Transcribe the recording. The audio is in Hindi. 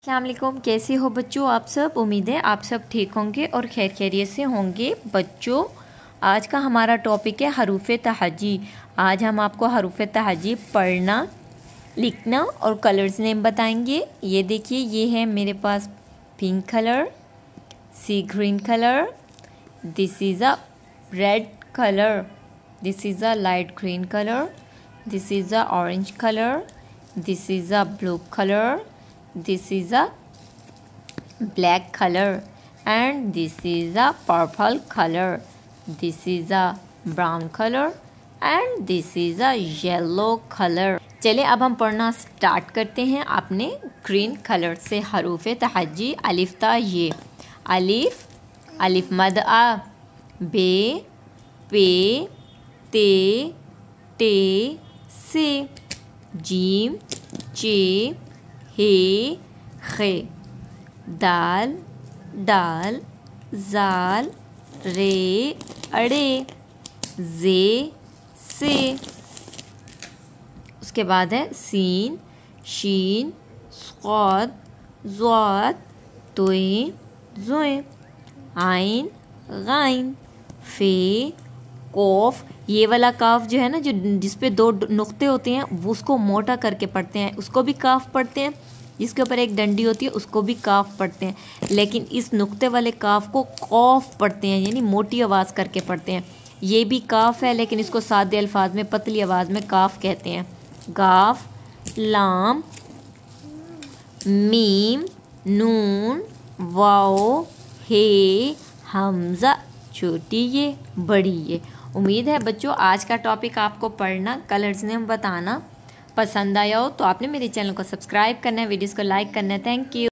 अस्सलाम वालेकुम। कैसे हो बच्चों आप सब। उम्मीद है आप सब ठीक होंगे और खैर खैरियत से होंगे। बच्चों आज का हमारा टॉपिक है हरूफ तहजी। आज हम आपको हरूफ तहजी पढ़ना, लिखना और कलर्स नेम बताएंगे। ये देखिए, ये है मेरे पास pink colour, sea green colour, this is a red colour, this is a light green colour, this is a orange colour, this is a blue colour, this is a black color and this is a purple color, this is a brown color and this is a yellow color। चलिए अब हम पढ़ना स्टार्ट करते हैं अपने ग्रीन कलर से। हरूफ तहजी अलिफ ता ये। अलिफ, अलिफ मद आ, बे, पे, ते, टे, से, जीम, चे, हे, खे, दाल, डाल, जाल, रे, अड़े, जे, से। उसके बाद है सीन, शीन, स्वाद, ज़्वाद, तोए, ज़ोए, आइन, गाइन, फे, कौफ। ये वाला काफ जो है ना, जो जिसपे दो नुक्ते होते हैं वो उसको मोटा करके पढ़ते हैं, उसको भी काफ पढ़ते हैं। जिसके ऊपर एक डंडी होती है उसको भी काफ पढ़ते हैं, लेकिन इस नुक्ते वाले काफ को कौफ पढ़ते हैं, यानी मोटी आवाज़ करके पढ़ते हैं। ये भी काफ है लेकिन इसको सादे अल्फाज में पतली आवाज़ में काफ कहते हैं। गाफ, लाम, मीम, नून, वाओ, हे, हमज़ा, छोटी ये, बड़ी ये। उम्मीद है बच्चों आज का टॉपिक आपको पढ़ना, कलर्स नेम बताना पसंद आया हो तो आपने मेरे चैनल को सब्सक्राइब करना है, वीडियोस को लाइक करना है। Thank you.